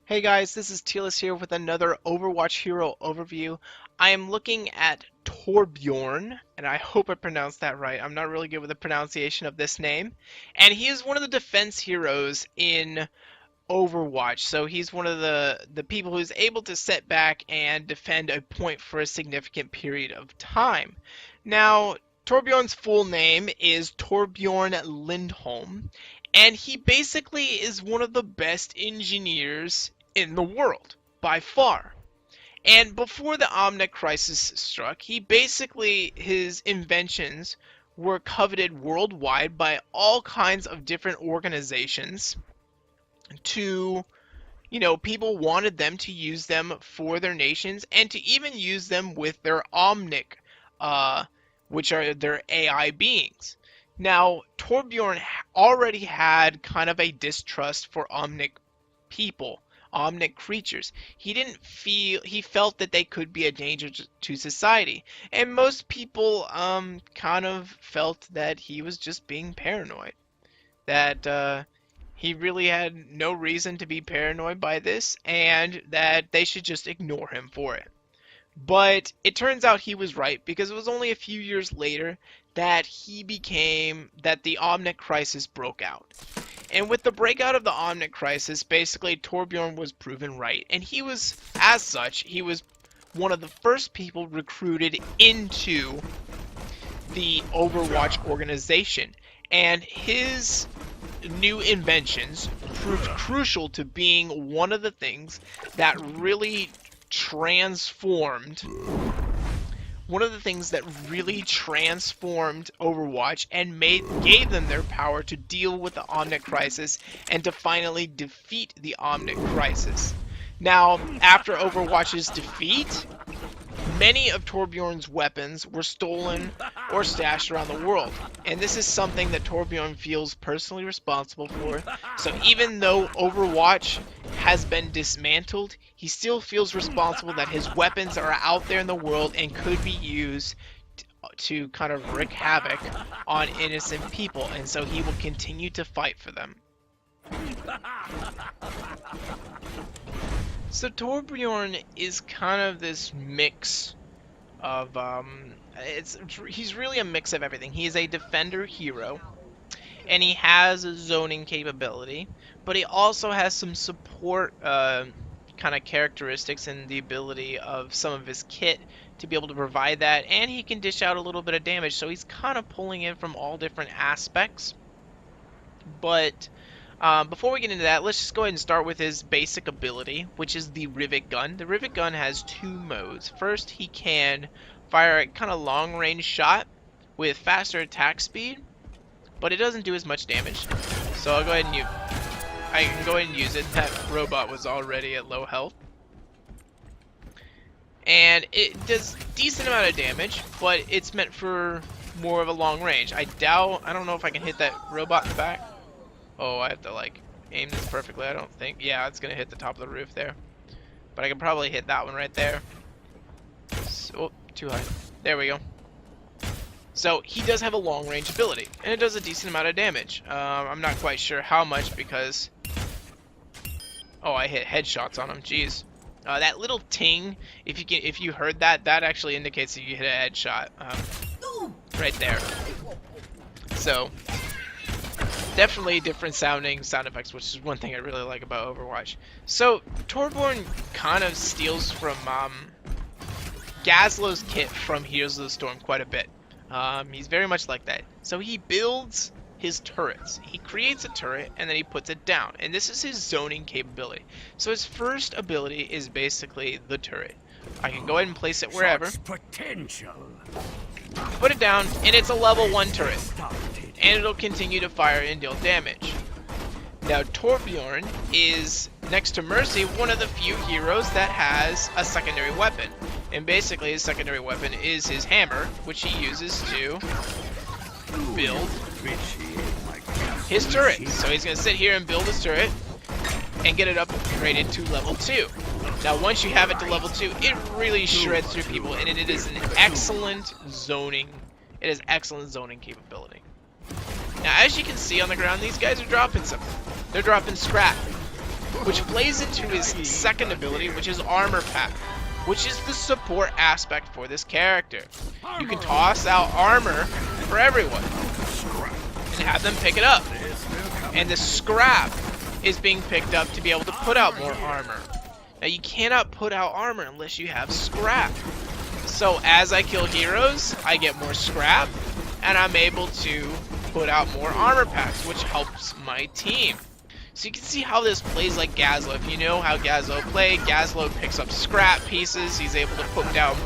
Hey guys, this is Tealis here with another Overwatch hero overview. I am looking at Torbjorn, and I hope I pronounced that right. I'm not really good with the pronunciation of this name. And he is one of the defense heroes in Overwatch. So he's one of the people who's able to set back and defend a point for a significant period of time. Now, Torbjorn's full name is Torbjorn Lindholm, and he basically is one of the best engineers in the world, by far. And before the Omnic crisis struck, his inventions were coveted worldwide by all kinds of different organizations to, people wanted them to use them for their nations and to even use them with their Omnic, uh, which are their AI beings. Now, Torbjorn already had kind of a distrust for Omnic people, Omnic creatures. He felt that they could be a danger to society. And most people kind of felt that he was just being paranoid. That he really had no reason to be paranoid by this, and that they should just ignore him for it. But it turns out he was right, because it was only a few years later that the Omnic crisis broke out. And with the breakout of the Omnic crisis, basically Torbjorn was proven right, and he was one of the first people recruited into the Overwatch organization, and his new inventions proved crucial to being one of the things that really transformed Overwatch and gave them their power to deal with the Omnic crisis and to finally defeat the Omnic crisis. Now, after Overwatch's defeat, many of Torbjorn's weapons were stolen or stashed around the world, and this is something that Torbjorn feels personally responsible for. So even though Overwatch has been dismantled, he still feels responsible that his weapons are out there in the world and could be used to kind of wreak havoc on innocent people, and so he will continue to fight for them. So Torbjorn is kind of this mix of he's really a mix of everything. He is a defender hero, and he has a zoning capability, but he also has some support kind of characteristics and the ability of some of his kit to be able to provide that, and he can dish out a little bit of damage, so he's kind of pulling in from all different aspects. But before we get into that, let's just go ahead and start with his basic ability, which is the Rivet Gun. The Rivet Gun has two modes. First, he can fire a kind of long-range shot with faster attack speed, but it doesn't do as much damage. So I'll go ahead and I can go ahead and use it. That robot was already at low health. And it does decent amount of damage, but it's meant for more of a long range. I don't know if I can hit that robot in the back. Oh, I have to like aim this perfectly, I don't think. Yeah, it's gonna hit the top of the roof there. But I can probably hit that one right there. So, oh, too high. There we go. So he does have a long range ability, and it does a decent amount of damage. I'm not quite sure how much because I hit headshots on him. Jeez. That little ting, if you heard that, that actually indicates that you hit a headshot. Right there. So definitely different sounding sound effects, which is one thing I really like about Overwatch. So Torbjorn kind of steals from Gazlo's kit from Heroes of the Storm quite a bit. He's very much like that. So he builds his turrets. He creates a turret and then he puts it down. And this is his zoning capability. So his first ability is basically the turret. I can go ahead and place it wherever. Put it down, and it's a level 1 turret. And it'll continue to fire and deal damage. Now Torbjorn is, next to Mercy, one of the few heroes that has a secondary weapon. And basically his secondary weapon is his hammer, which he uses to build his turret. So he's going to sit here and build his turret and get it upgraded to level 2. Now once you have it to level 2, it really shreds through people, and it is an excellent zoning. It has excellent zoning capability. Now as you can see on the ground, these guys are dropping something. They're dropping scrap. which plays into his second ability, which is Armor Pack, which is the support aspect for this character. You can toss out armor for everyone and have them pick it up. And the scrap is being picked up to be able to put out more armor. Now you cannot put out armor unless you have scrap. So as I kill heroes, I get more scrap, and I'm able to put out more armor packs, which helps my team. So you can see how this plays like Gazlo. If you know how Gazlo played, Gazlo picks up scrap pieces. He's able to put down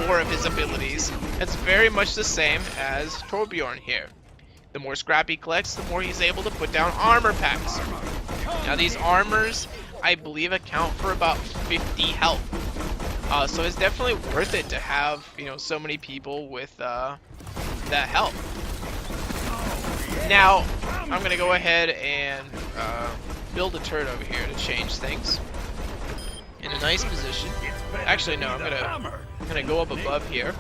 more of his abilities. It's very much the same as Torbjorn here. The more scrap he collects, the more he's able to put down armor packs. Now these armors, I believe, account for about 50 health. So it's definitely worth it to have, you know, so many people with that health. Now, I'm gonna go ahead and build a turret over here to change things in a nice position. Actually, no, I'm gonna go up above here.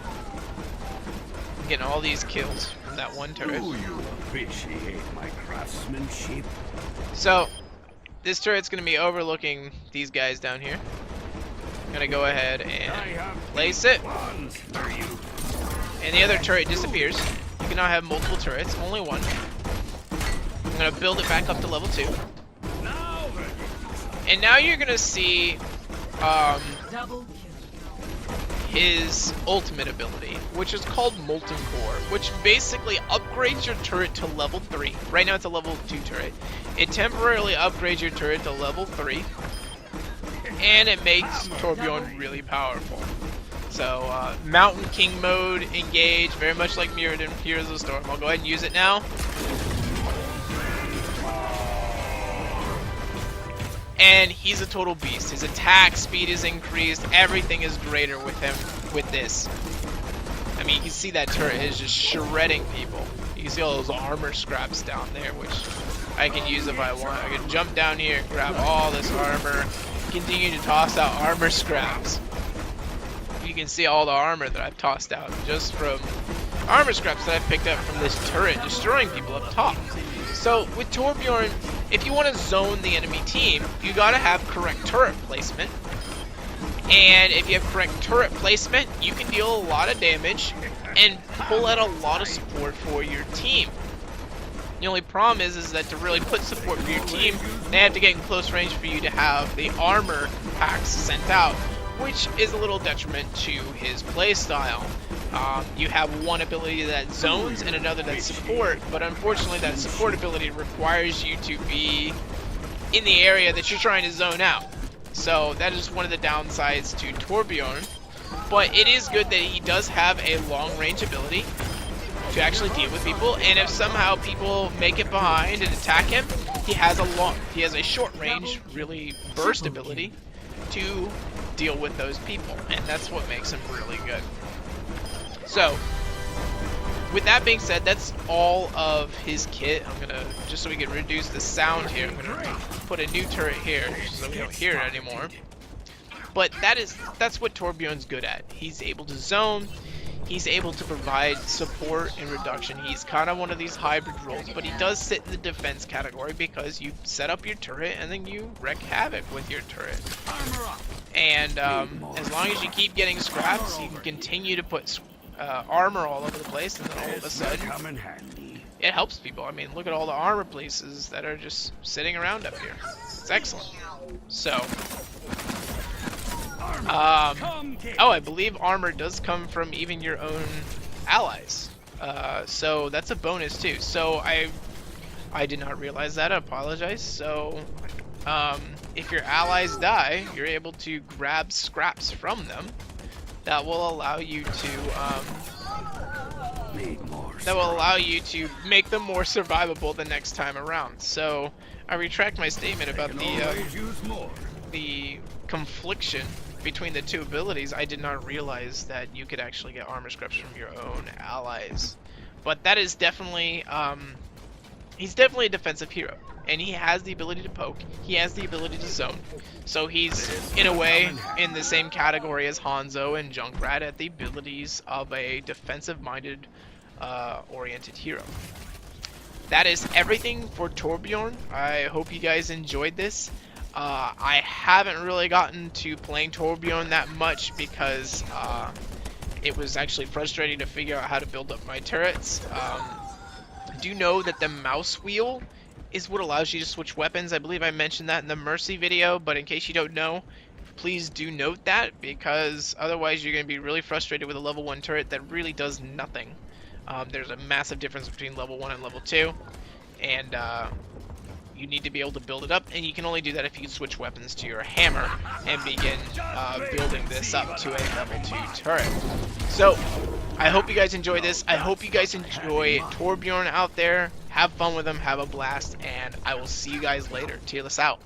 I'm getting all these kills from that one turret. Do you appreciate my craftsmanship? So, this turret's gonna be overlooking these guys down here. I'm gonna go ahead and place it, and the other turret disappears. You can now have multiple turrets, only one. I'm gonna build it back up to level 2. And now you're gonna see his ultimate ability, which is called Molten Core, which basically upgrades your turret to level 3. Right now it's a level 2 turret. It temporarily upgrades your turret to level 3, and it makes Torbjorn really powerful. So, Mountain King mode, engage, very much like mirrored in Heroes of the Storm. I'll go ahead and use it now. And he's a total beast. His attack speed is increased. Everything is greater with him with this. I mean, you can see that turret is just shredding people. You can see all those armor scraps down there, which I can use if I want. I can jump down here, grab all this armor, continue to toss out armor scraps. You can see all the armor that I've tossed out just from armor scraps that I've picked up from this turret, destroying people up top. So with Torbjorn, if you want to zone the enemy team, you gotta have correct turret placement. And if you have correct turret placement, you can deal a lot of damage and pull out a lot of support for your team. The only problem is that to really put support for your team, they have to get in close range for you to have the armor packs sent out, which is a little detriment to his playstyle. You have one ability that zones and another that's support, but unfortunately that support ability requires you to be in the area that you're trying to zone out. So that is one of the downsides to Torbjorn, but it is good that he does have a long range ability to actually deal with people, and if somehow people make it behind and attack him, he has a short range, really burst ability to deal with those people, and that's what makes him really good. So, with that being said, that's all of his kit. I'm gonna, just so we can reduce the sound here, I'm gonna put a new turret here so we don't hear it anymore. But that's what Torbjorn's good at. He's able to zone, he's able to provide support and reduction. He's kind of one of these hybrid roles, but he does sit in the defense category because you set up your turret and then you wreak havoc with your turret. And as long as you keep getting scraps, you can continue to put armor all over the place, and then all of a sudden it helps people. I mean, look at all the armor places that are just sitting around up here. It's excellent. So oh, I believe armor does come from even your own allies, so that's a bonus too. So I did not realize that. I apologize. So if your allies die, you're able to grab scraps from them that will allow you to make them more survivable the next time around. So I retract my statement about the confliction between the two abilities. I did not realize that you could actually get armor scraps from your own allies. But that is definitely he's definitely a defensive hero, and he has the ability to poke, he has the ability to zone. So he's, in a way, in the same category as Hanzo and Junkrat at the abilities of a defensive-minded, oriented hero. That is everything for Torbjorn. I hope you guys enjoyed this. I haven't really gotten to playing Torbjorn that much because it was actually frustrating to figure out how to build up my turrets. I do know that the mouse wheel is what allows you to switch weapons. I believe I mentioned that in the Mercy video, but in case you don't know, please do note that, because otherwise you're going to be really frustrated with a level 1 turret that really does nothing. There's a massive difference between level 1 and level 2, and you need to be able to build it up, and you can only do that if you switch weapons to your hammer and begin building this up to a level 2 turret. So, I hope you guys enjoy this. I hope you guys enjoy Torbjorn out there. Have fun with him, have a blast, and I will see you guys later. Tearless out.